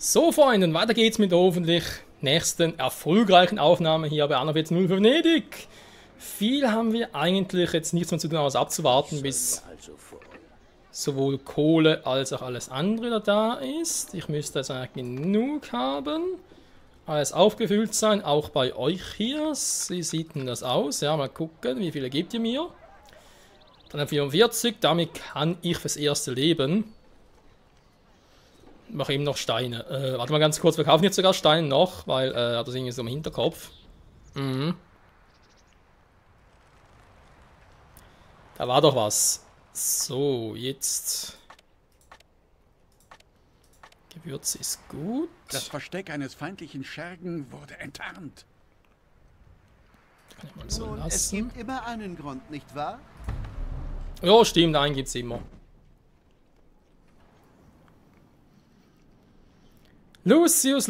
So, Freunde, und weiter geht's mit der hoffentlich nächsten erfolgreichen Aufnahme hier bei Anno 14.0 für Venedig. Viel haben wir eigentlich jetzt nichts mehr zu tun, als abzuwarten, bis sowohl Kohle als auch alles andere da ist. Ich müsste also genug haben. Alles aufgefüllt sein, auch bei euch hier. Wie sieht denn das aus? Ja, mal gucken, wie viele gebt ihr mir? Dann 44, damit kann ich fürs erste leben. Mache eben noch Steine. Warte mal ganz kurz, wir kaufen jetzt sogar Steine noch, weil hat das irgendwie so im Hinterkopf. Mhm. Da war doch was. So, jetzt. Gewürz ist gut. Das Versteck eines feindlichen Schergen wurde enttarnt. Kann ich mal so Nun, lassen. es gibt immer einen Grund, nicht wahr? Ja, stimmt, einen gibt's immer. Lucius.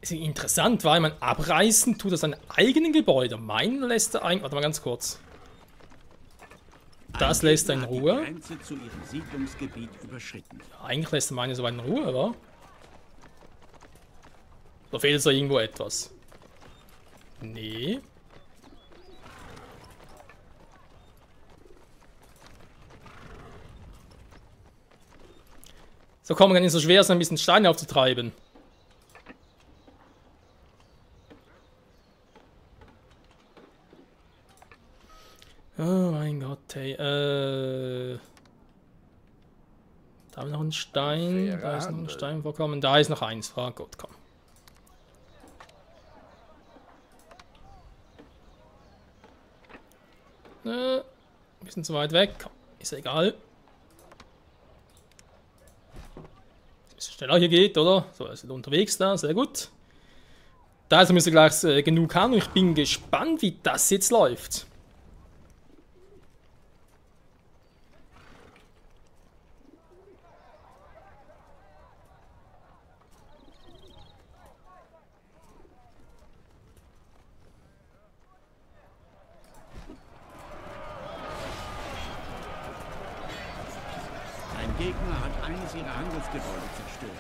Ist interessant, weil man abreißen tut er seine eigenen Gebäude. Meinen lässt er eigentlich. Warte mal ganz kurz. Das lässt er in Ruhe. Die Grenze zu ihrem Siedlungsgebiet überschritten. Eigentlich lässt er meine so weit in Ruhe, oder? Da fehlt da irgendwo etwas. Nee. So komm, kann nicht so schwer sein, ein bisschen Steine aufzutreiben. Oh mein Gott, hey. Da haben wir noch einen Stein. Da ist noch ein Stein vorkommen. Da ist noch eins. Oh Gott, komm. Ein bisschen zu weit weg. Ist ja egal. Ein bisschen schneller hier geht, oder? So, er ist unterwegs da. Sehr gut. Da also müsste gleich genug haben. Und ich bin gespannt, wie das jetzt läuft. Ein Gegner hat eines ihrer Handelsgebäude zerstört.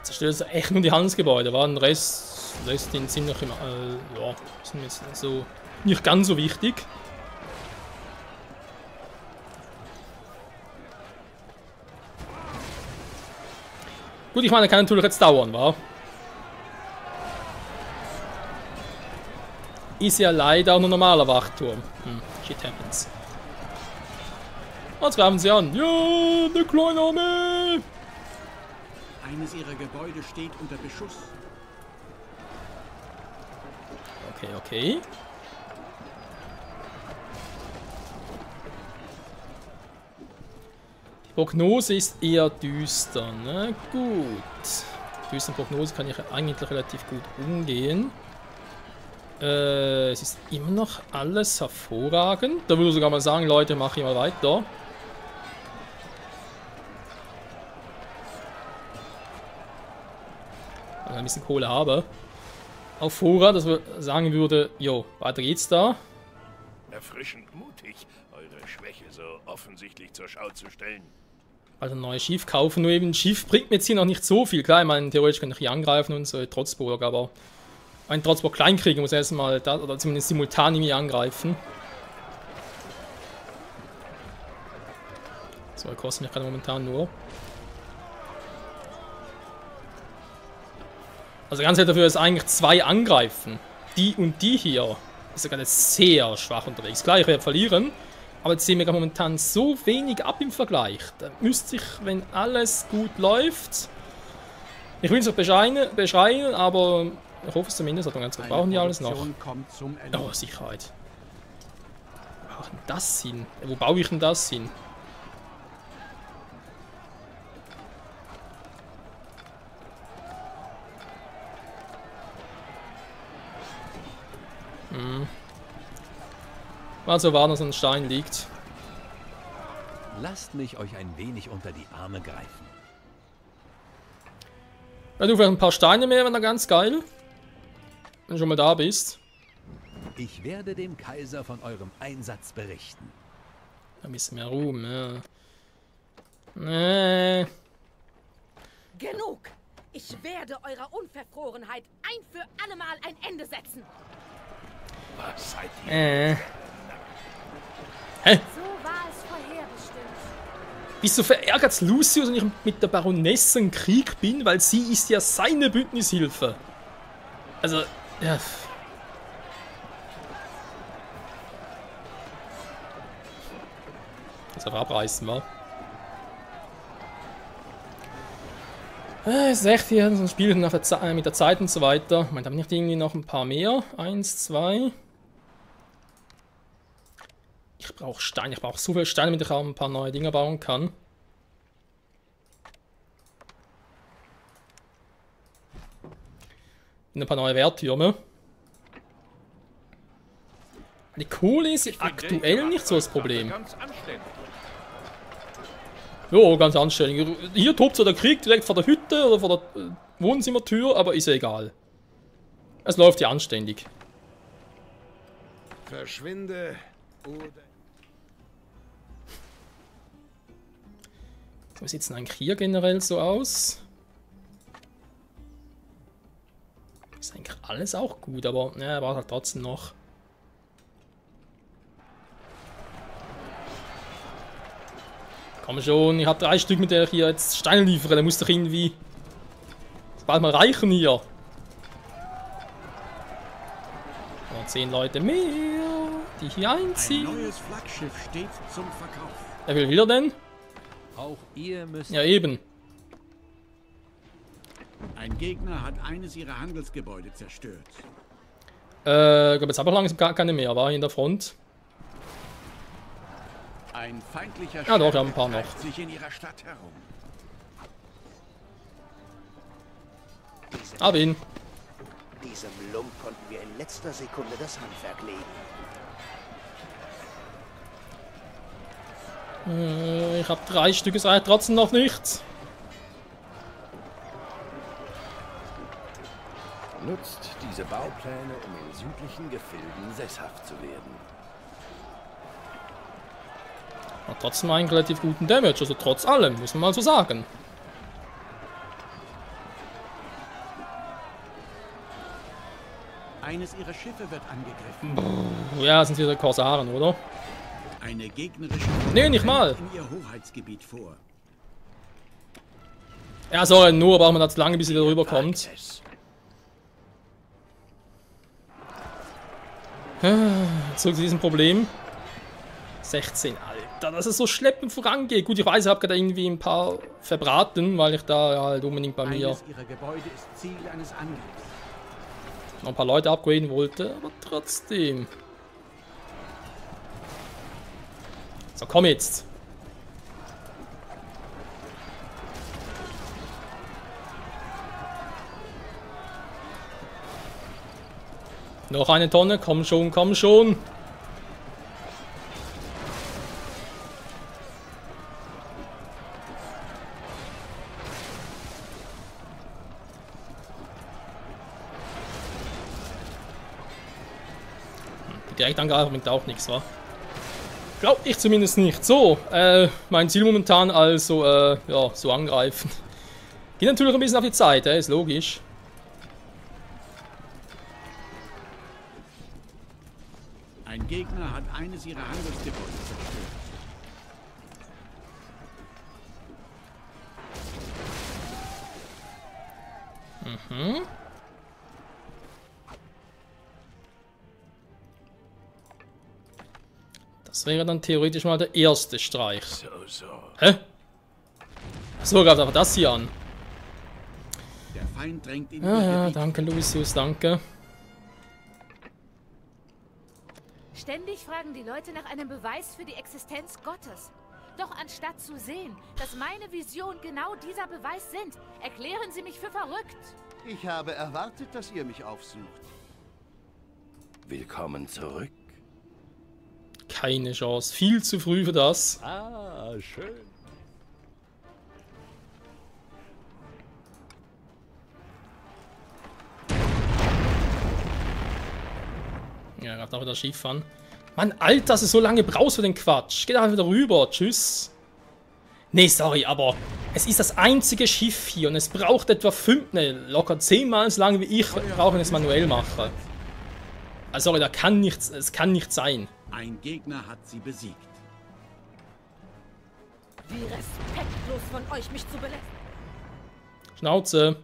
Zerstört es echt nur die Handelsgebäude, war? Den Rest lässt ihn ziemlich im. Ja, sind jetzt so nicht ganz so wichtig. Gut, ich meine, kann natürlich jetzt dauern, wa? Ist ja leider auch nur normaler Wachturm. Shit happens. Jetzt greifen sie an. Ja, eine kleine Armee! Eines ihrer Gebäude steht unter Beschuss. Okay. Die Prognose ist eher düster, ne? Gut. Die düstere Prognose kann ich eigentlich relativ gut umgehen. Es ist immer noch alles hervorragend. Da würde ich sogar mal sagen, Leute, mach ich mal weiter. Wenn ich ein bisschen Kohle habe. Auf Vorrat, dass wir sagen würde, jo, weiter geht's da. Erfrischend mutig, eure Schwäche so offensichtlich zur Schau zu stellen. Also ein neues Schiff kaufen, nur eben ein Schiff bringt mir jetzt hier noch nicht so viel. Klar, ich meine, theoretisch kann ich hier angreifen und so, Trotzburg, aber ein Trotzburg kleinkriegen muss erstmal da, oder zumindest simultan irgendwie angreifen. So, kostet mich gerade momentan nur. Also ganz dafür ist eigentlich 2 angreifen. Die und die hier ist ja gerade sehr schwach unterwegs. Klar, ich werde verlieren, aber jetzt sehen wir momentan so wenig ab im Vergleich. Da müsste ich, wenn alles gut läuft, ich will es noch beschreien, aber ich hoffe es zumindest. Also ganz gut. Brauchen die alles noch? Oh, Sicherheit. Wo brauche ich denn das hin? Wo baue ich denn das hin? Also warten, dass ein Stein liegt. Lasst mich euch ein wenig unter die Arme greifen. Ja, du, vielleicht ein paar Steine mehr, wenn da ganz geil. wenn du schon mal da bist. Ich werde dem Kaiser von eurem Einsatz berichten. Ein bisschen mehr Ruhm, ja. Nee. Genug! Ich werde eurer Unverfrorenheit ein für allemal ein Ende setzen. Was seid ihr? Hä? So war es vorherbestimmt. Bist du verärgert, dass Lucius und ich mit der Baronesse im Krieg bin, weil sie ist ja seine Bündnishilfe. Also, ja. Das einfach abreißen, wa? Es ist echt hier so ein Spiel mit der Zeit und so weiter. Ich meine, da habe ich nicht irgendwie noch ein paar mehr. 1, 2. Ich brauche Steine. Ich brauche so viele Steine, damit ich auch ein paar neue Dinge bauen kann. Und ein paar neue Wehrtürme. Die Kohle ist aktuell nicht so das Problem. Ganz anständig. Jo, ganz anständig. Hier tobt so der Krieg direkt vor der Hütte oder vor der Wohnzimmertür, aber ist ja egal. Es läuft ja anständig. Verschwinde oder... Wie sieht es denn eigentlich hier generell so aus? Ist eigentlich alles auch gut, aber ja, war halt trotzdem noch. Komm schon, ich habe 3 Stück, mit der ich hier jetzt Steine liefere. Der muss doch irgendwie bald mal reichen hier. Und 10 Leute mehr, die hier einziehen. Ein neues Flaggschiff steht zum Verkauf. Wer will wieder denn? Auch ihr müsst... Ja, eben. Ein Gegner hat eines ihrer Handelsgebäude zerstört. Ich glaube, jetzt habe ich langsam gar keine mehr. War hier in der Front. Ein feindlicher Ja, doch, wir haben ein paar noch. treibt sich in ihrer Stadt herum. Hab ihn. Diesem Lump konnten wir in letzter Sekunde das Handwerk legen. Ich habe 3 Stück, es reicht trotzdem noch nicht. Nutzt diese Baupläne, um in südlichen Gefilden sesshaft zu werden. Hat trotzdem einen relativ guten Damage, also trotz allem, muss man mal so sagen. Eines ihrer Schiffe wird angegriffen. Ja, sind wieder Korsaren, oder? Eine gegnerische Nee, nicht mal. in ihr Hoheitsgebiet vor. Ja, sorry, nur braucht man das lange, bis sie wieder rüberkommt. Zurück zu diesem Problem. 16, Alter, dass es so schleppend vorangeht. Gut, ich weiß, ich habe gerade irgendwie ein paar verbraten, weil ich da halt unbedingt bei mir Eines ihrer Gebäude ist Ziel eines Angriffs. noch ein paar Leute upgraden wollte, aber trotzdem. So, komm jetzt. Noch eine Tonne, komm schon, komm schon. Direktangreifer bringt auch nichts, wa? Glaub ich zumindest nicht. So, mein Ziel momentan also, ja, so angreifen. Geht natürlich ein bisschen auf die Zeit, ist logisch. Ein Gegner hat eines ihrer Handelsgebäude zerstört. Mhm. Das wäre dann theoretisch mal der erste Streich. So. Hä? So, greift einfach das hier an. Der Feind drängt in Ja, ihr ja, Gebiet. danke Lucius, danke. Ständig fragen die Leute nach einem Beweis für die Existenz Gottes. Doch anstatt zu sehen, dass meine Vision genau dieser Beweis sind, erklären sie mich für verrückt. Ich habe erwartet, dass ihr mich aufsucht. Willkommen zurück. Keine Chance. Viel zu früh für das. Ah, schön. Ja, gerade auch wieder Schiff an. Mann, Alter, dass du so lange brauchst für den Quatsch. Geh da wieder rüber. Tschüss. Nee, sorry, aber es ist das einzige Schiff hier und es braucht etwa locker 10-mal so lange wie ich brauche, wenn ich es manuell mache. Also sorry, es kann nicht sein. Ein Gegner hat sie besiegt. Wie respektlos von euch, mich zu belästigen. Schnauze.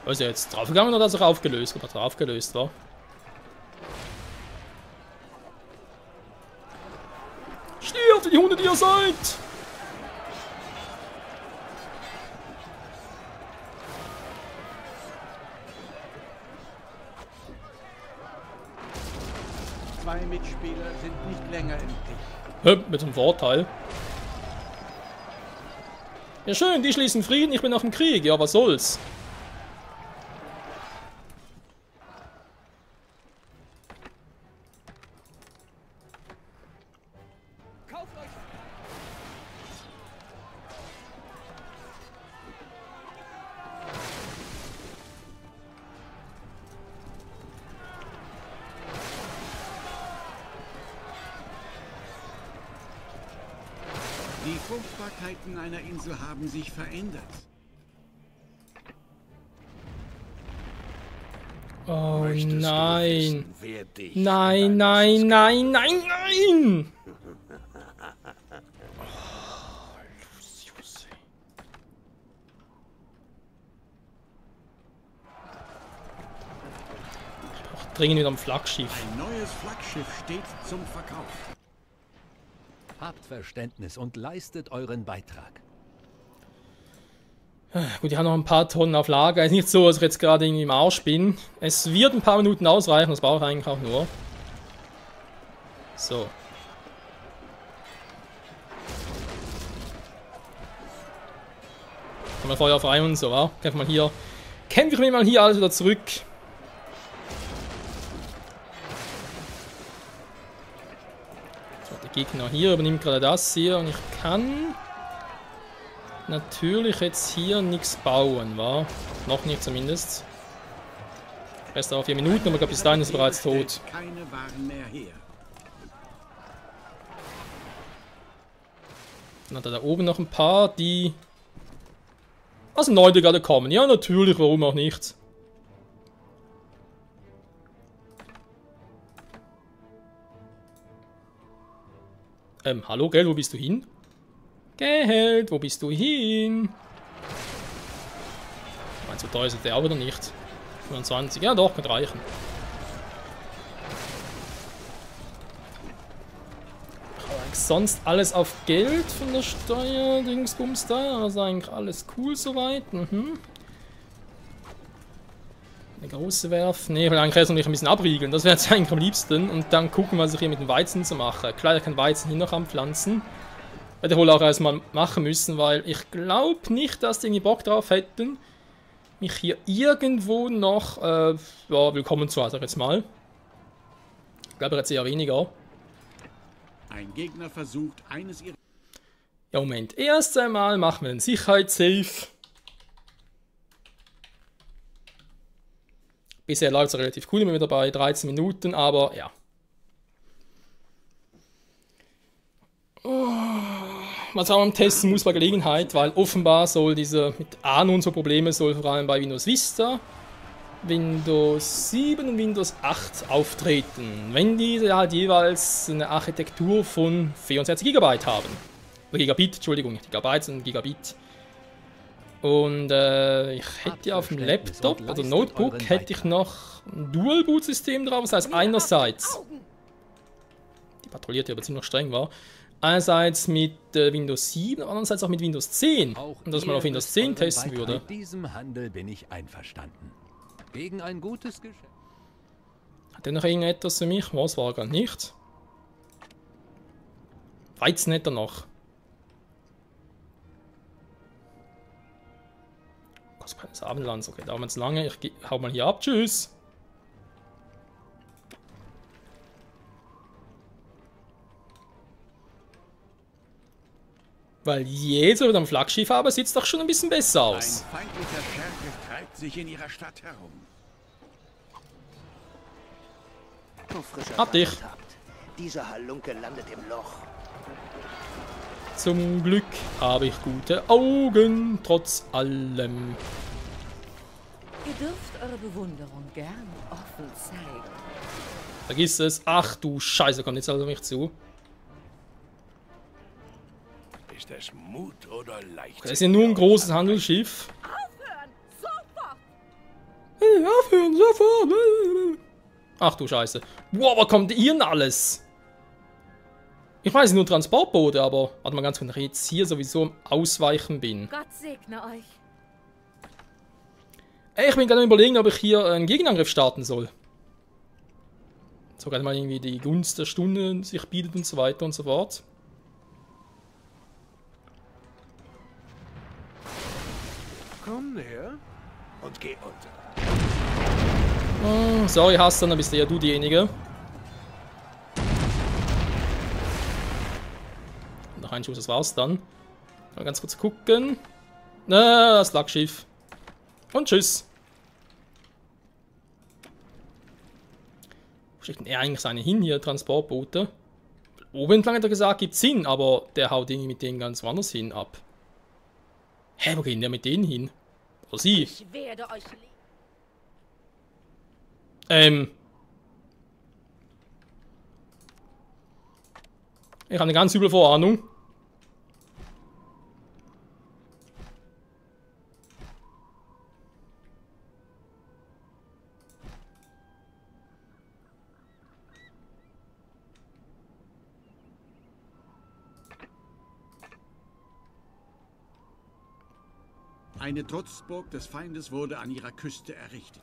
Was ist er jetzt draufgegangen oder hat er aufgelöst? Oder draufgelöst war? Stirbt, die Hunde, die ihr seid! Zwei Mitspieler sind nicht länger im Krieg. Mit dem Vorteil. Ja schön, die schließen Frieden, ich bin noch im Krieg. Ja, was soll's? Die Fruchtbarkeiten einer Insel haben sich verändert. Oh Möchtest du nein. wissen, wer dich Nein, in nein, deinem nein, nein, nein! Ich brauche dringend wieder ein Flaggschiff. Ein neues Flaggschiff steht zum Verkauf. Habt Verständnis und leistet euren Beitrag. Gut, ich habe noch ein paar Tonnen auf Lager. Ist nicht so, dass ich jetzt gerade irgendwie im Arsch bin. Es wird ein paar Minuten ausreichen, das brauche ich eigentlich auch nur. So. Mal Feuer frei und so, wa? Kämpfe ich mir mal hier alles wieder zurück. So, der Gegner hier übernimmt gerade das hier und ich kann natürlich jetzt hier nichts bauen, wa? Noch nicht zumindest. Rest auf 4 Minuten, aber ich glaube, bis dahin ist er bereits tot. Keine Waren mehr her. Dann hat er da oben noch ein paar, die aus dem Neunte gerade kommen. Ja, natürlich, warum auch nicht. Hallo, Geld, wo bist du hin? Geld, wo bist du hin? Meinst du, so teuer ist der auch wieder nicht? 25, ja doch, könnte reichen. Sonst alles auf Geld von der Steuer, Dingsbums da, also eigentlich alles cool soweit. Eine große Werft. Ne, ich will eigentlich erst noch ein bisschen abriegeln, das wäre jetzt eigentlich am liebsten. Und dann gucken, was ich hier mit dem Weizen zu machen. Klar, ich kann Weizen hier noch anpflanzen. Hätte ich wohl auch erstmal machen müssen, weil ich glaube nicht, dass die irgendwie Bock drauf hätten, mich hier irgendwo noch ja, willkommen zu, sag ich jetzt mal. Ich glaube jetzt eher weniger. Ein Gegner versucht, eines ihrer... Ja, Moment. Erst einmal machen wir den Sicherheitssave. Bisher läuft es relativ cool, immer wieder bei 13 Minuten, aber ja. Was auch am Testen muss bei Gelegenheit, weil offenbar soll diese mit Ahnen und so Probleme soll vor allem bei Windows Vista, Windows 7 und Windows 8 auftreten, wenn diese halt jeweils eine Architektur von 64 GB haben. Oder Gigabit, Entschuldigung, nicht Gigabyte, sondern Gigabit. Und ich hätte ja auf dem Laptop oder Notebook hätte ich noch ein Dual-Boot-System drauf, das heißt einerseits, die patrouilliert ja aber ziemlich streng war, einerseits mit Windows 7, andererseits auch mit Windows 10. Und dass man auf Windows 10 testen würde. Mit diesem Handel bin ich einverstanden. Gegen ein gutes Geschäft. Hat er noch irgendetwas für mich? Was war gar nicht? Weizen hätte er noch. Kostbares Abendlands, okay, dauert jetzt lange. Ich hau mal hier ab. Tschüss. Weil jeder mit einem Flaggschiff aber sieht doch schon ein bisschen besser aus. Ein feindlicher Scherge treibt sich in ihrer Stadt herum. So frischer Hab dich. Dampf habt. Dieser Halunke landet im Loch. Zum Glück habe ich gute Augen, trotz allem. Ihr dürft eure Bewunderung gern offen zeigen. Vergiss es. Ach du Scheiße, kommt jetzt also auf mich zu. Ist das Mut oder Leichtsinn? Das ist ja nur ein großes Handelsschiff. Aufhören! Sofort! Hey, aufhören, sofort! Ach du Scheiße. Wow, was kommt hier denn alles? Ich weiß nur Transportboote, aber warte mal ganz kurz, wenn ich jetzt hier sowieso am Ausweichen bin. Gott segne euch. Ey, ich bin gerade am Überlegen, ob ich hier einen Gegenangriff starten soll. So gerade mal irgendwie die Gunst der Stunde sich bietet und so weiter und so fort. Komm näher und geh unter. Oh, sorry, Hassan, dann bist ja du diejenige. Noch ein Schuss, das war's dann. Mal ganz kurz gucken. Das Flaggschiff. Und tschüss. Wo steckt denn er eigentlich seine hin hier, Transportboote? Oben entlang hat er gesagt, gibt's Sinn, aber der haut irgendwie mit denen ganz woanders hin ab. Hä, wo geht der mit denen hin? Oder sie? Ich werde euch lieben. Ich habe eine ganz üble Vorahnung. Eine Trutzburg des Feindes wurde an ihrer Küste errichtet.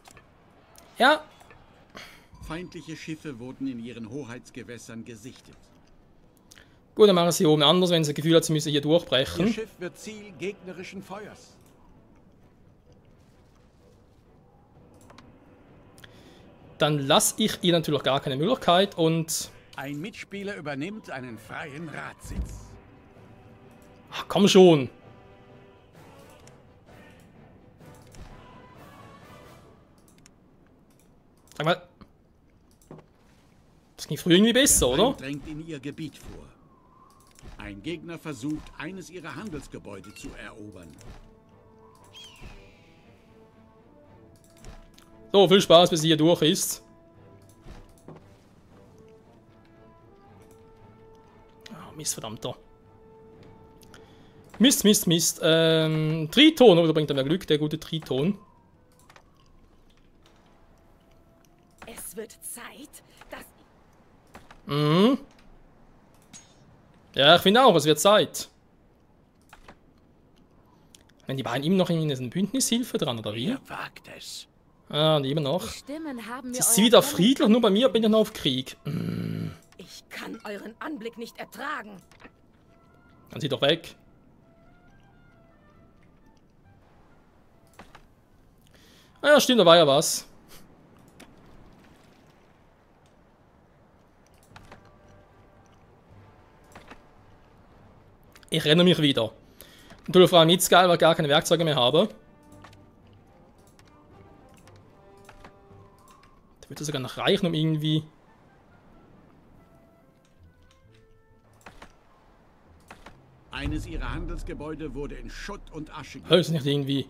Ja, Feindliche Schiffe wurden in ihren Hoheitsgewässern gesichtet. gut, dann machen sie hier oben anders, wenn sie das Gefühl hat, sie müssen hier Ihr durchbrechen. Schiff wird Ziel gegnerischen Feuers. Dann lasse ich ihr natürlich gar keine Möglichkeit und... Ein Mitspieler übernimmt einen freien Ratsitz. Ach, komm schon. Sag mal. Das ging früher irgendwie besser, oder? Feind drängt in ihr Gebiet vor. Ein Gegner versucht, eines ihrer Handelsgebäude zu erobern. So, viel Spaß, bis sie hier durch ist. Oh, Mist, verdammter. Mist, Mist, Mist. Triton, oder bringt er mehr Glück, der gute Triton. Es wird Zeit, dass Mhm. Ja, ich finde auch, es wird Zeit. Wenn die beiden immer noch in eine Bündnishilfe dran, oder wie? Wer wagt es? Ah, und immer noch. Die Stimmen haben mir Sie ist euer wieder Kommen- friedlich, nur bei mir bin ich noch auf Krieg. ich kann euren Anblick nicht ertragen. Dann sieh doch weg. Ah ja, stimmt, da war ja was. Ich renne mich wieder. Natürlich vor allem jetzt geil, weil ich gar keine Werkzeuge mehr habe. Da würde sogar noch reichen, um irgendwie... Eines ihrer Handelsgebäude wurde in Schutt und Asche gelegt. Hörst du nicht irgendwie...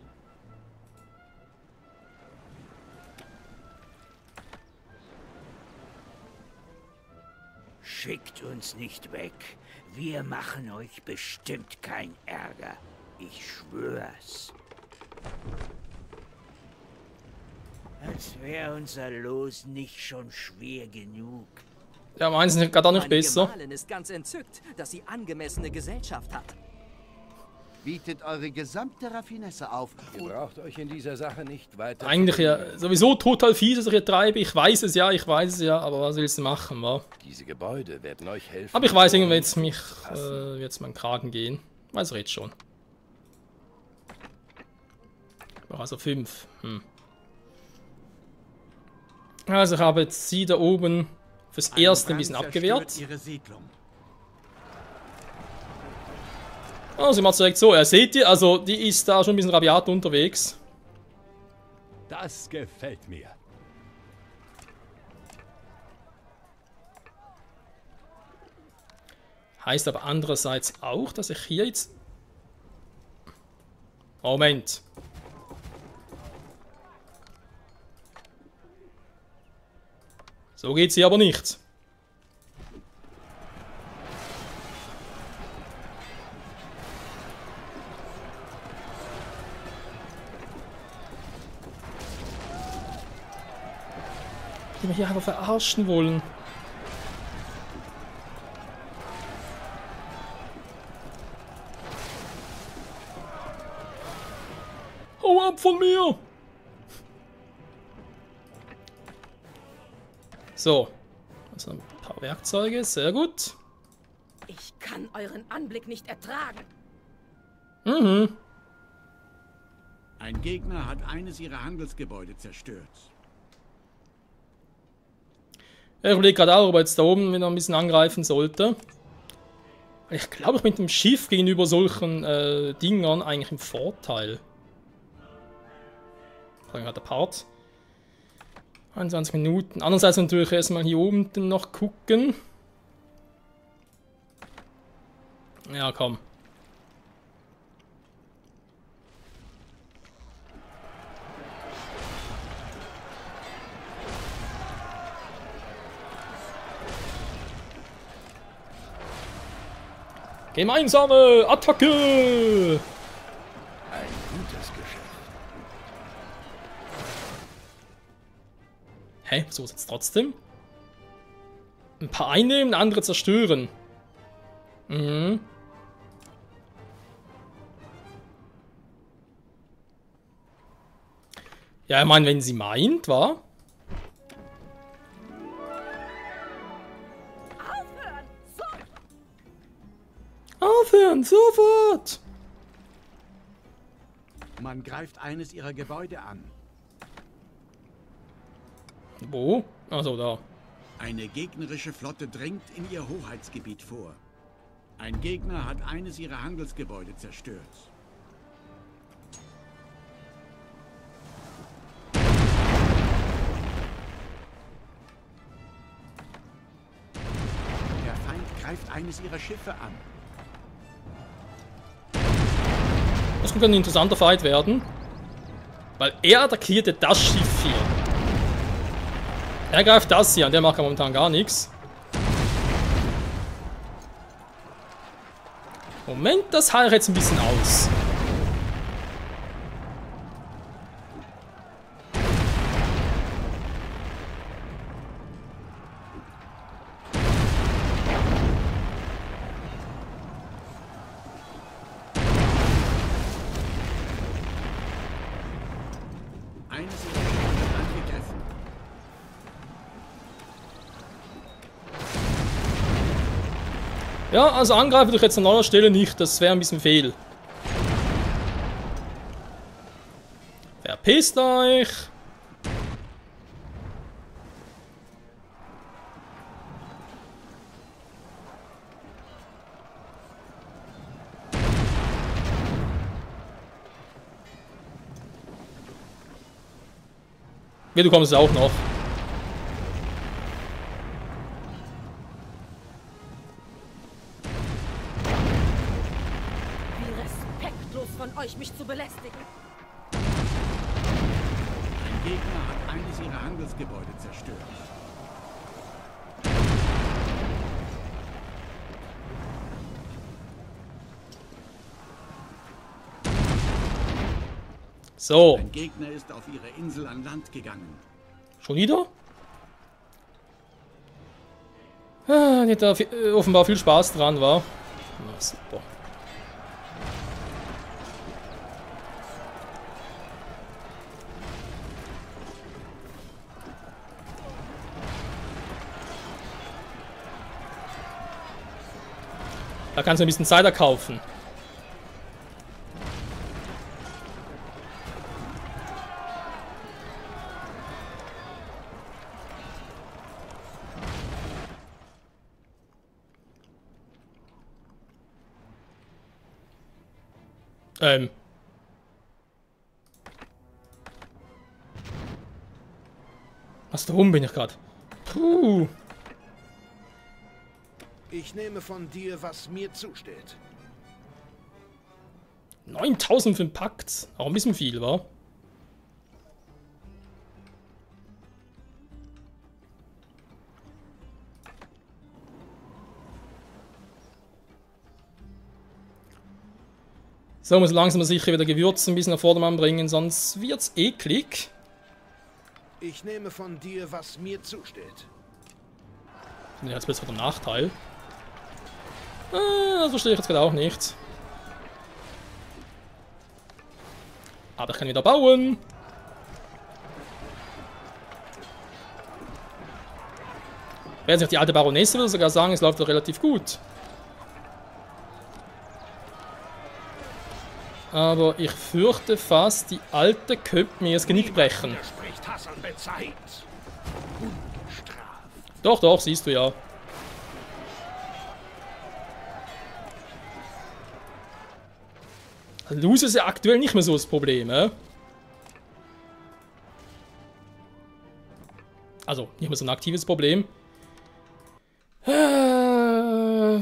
Schickt uns nicht weg. Wir machen euch bestimmt kein Ärger. Ich schwör's. Als wäre unser Los nicht schon schwer genug. Ja, meins ist gerade auch nicht Meine besser. Gemahlin ist ganz entzückt, dass sie angemessene Gesellschaft hat. Bietet eure gesamte Raffinesse auf. Ihr braucht euch in dieser Sache nicht weiter... Eigentlich ja sowieso total fies, dass ich hier treibe. Ich weiß es ja, aber was willst du machen, wa? Diese Gebäude werden euch helfen. Aber ich weiß, irgendwann wird es mich wird's meinen Kragen gehen. Weiß ich jetzt schon. Also 5. Also ich habe jetzt sie da oben fürs Erste ein bisschen Brand abgewehrt. zerstört ihre Siedlung. Also, ich mach's direkt so. Seht ihr, also, die ist da schon ein bisschen rabiat unterwegs. Das gefällt mir. Heißt aber andererseits auch, dass ich hier jetzt... Moment. So geht's hier aber nicht. Die wir hier einfach verarschen wollen. Hau ab von mir! So. Also ein paar Werkzeuge, sehr gut. Ich kann euren Anblick nicht ertragen. Mhm. Ein Gegner hat eines ihrer Handelsgebäude zerstört. Ich überlege gerade auch, ob er jetzt da oben wieder ein bisschen angreifen sollte. Ich glaube, ich bin mit dem Schiff gegenüber solchen Dingern eigentlich im Vorteil. Gerade der Part. 21 Minuten. Andererseits natürlich erstmal hier oben noch gucken. Ja, komm. Gemeinsame Attacke! Ein gutes Geschäft. Hä? So ist jetzt trotzdem? Ein paar einnehmen, andere zerstören. Mhm. Ja, ich meine, wenn sie meint, wa? Aufhören, sofort! Man greift eines ihrer Gebäude an. Wo? Achso, da. Eine gegnerische Flotte dringt in ihr Hoheitsgebiet vor. Ein Gegner hat eines ihrer Handelsgebäude zerstört. Der Feind greift eines ihrer Schiffe an. Das könnte ein interessanter Fight werden. Weil er attackierte das Schiff hier. Er greift das hier an, der macht momentan gar nichts. Moment, das halte ich jetzt ein bisschen aus. Eines ihrer Schiffe wird angegriffen. Ja, also angreifen durch jetzt an neuer Stelle nicht, das wäre ein bisschen fehl. Verpisst euch! Ja, du kommst auch noch. Wie respektlos von euch, mich zu belästigen. Ein Gegner hat eines ihrer Handelsgebäude zerstört. So. Ein Gegner ist auf ihre Insel an Land gegangen. Schon wieder? Ah, die hat da offenbar viel Spaß dran, war. Na, super. Da kannst du ein bisschen Zeit erkaufen. Was, da oben bin ich gerade? Puh. Ich nehme von dir, was mir zusteht. 9000 für den Pakt. Auch ein bisschen viel, wa? So, muss langsam aber sicher wieder Gewürze ein bisschen nach Vordermann bringen, sonst wird's eklig. Ich nehme von dir, was mir zusteht. Ja, jetzt wird es wieder ein Nachteil. Das verstehe ich jetzt gerade auch nicht. Aber ich kann wieder bauen. Wäre sich die alte Baronesse, würde sogar sagen, es läuft doch relativ gut. Aber ich fürchte fast, die alte könnte mir das Genick brechen. Doch, doch, siehst du ja. Lose ist ja aktuell nicht mehr so das Problem, Also, nicht mehr so ein aktives Problem.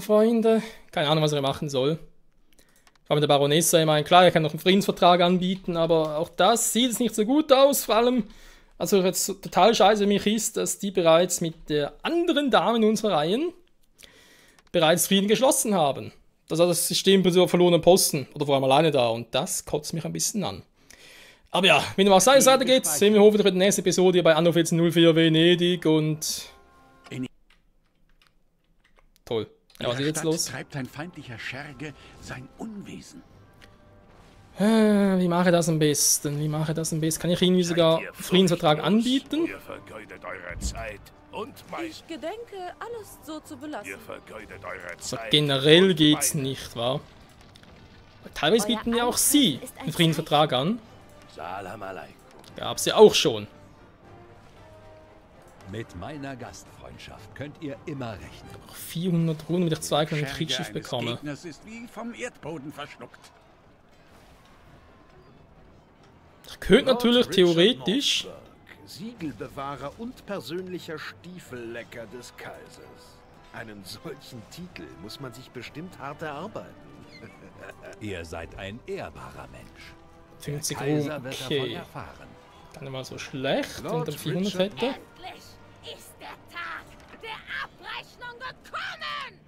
Freunde, keine Ahnung, was er machen soll. Aber der Baronessa, ich meine, klar, er kann noch einen Friedensvertrag anbieten, aber auch das sieht es nicht so gut aus. Vor allem, also jetzt total scheiße für mich ist, dass die bereits mit der anderen Dame in unserer Reihen bereits Frieden geschlossen haben. Das heißt, das System bei so verlorenen Posten oder vor allem alleine da und das kotzt mich ein bisschen an. Aber ja, wenn was sei, weiter geht's, sehen wir hoffentlich in der nächsten Episode bei Anno 1404 Venedig und... Toll. Ja, was ist jetzt los? Treibt ein feindlicher Scherge sein Unwesen. Wie mache ich das am besten? Wie mache ich das am besten? Kann ich irgendwie sogar einen Friedensvertrag anbieten? Ihr vergeudet eure Zeit und Ich gedenke, alles so zu belassen. Ihr vergeudet eure So, Zeit. generell geht's nicht, wahr? Teilweise bieten ja auch sie einen Friedensvertrag an. Salam alaikum. Gab's ja auch schon. Mit meiner Gastfreundschaft könnt ihr immer rechnen. 400 Runen, damit ich 2 Scherge Kriegsschiff eines bekomme. Gegners ist wie vom Erdboden verschluckt. Ich könnte natürlich theoretisch... Siegelbewahrer und persönlicher Stiefellecker des Kaisers. Einen solchen Titel muss man sich bestimmt hart erarbeiten. Ihr seid ein ehrbarer Mensch. 50 Kaiser Runen, wird davon okay. erfahren. Gar nicht mal so schlecht. Lord Und dann 400 Richard- hätte. Endlich ist der Tag der Abrechnung gekommen!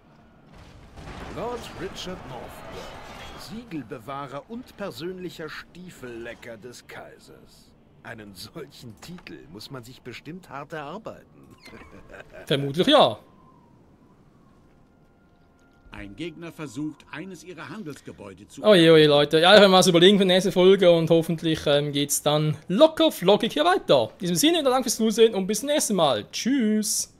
Lord Richard Northburg, Siegelbewahrer und persönlicher Stiefellecker des Kaisers. Einen solchen Titel muss man sich bestimmt hart erarbeiten. Vermutlich ja. Ein Gegner versucht, eines ihrer Handelsgebäude zu... Oje, Leute. Ja, ich werde mal was überlegen für die nächste Folge und hoffentlich geht's dann locker flockig hier weiter. In diesem Sinne, danke fürs Zusehen und bis zum nächsten Mal. Tschüss.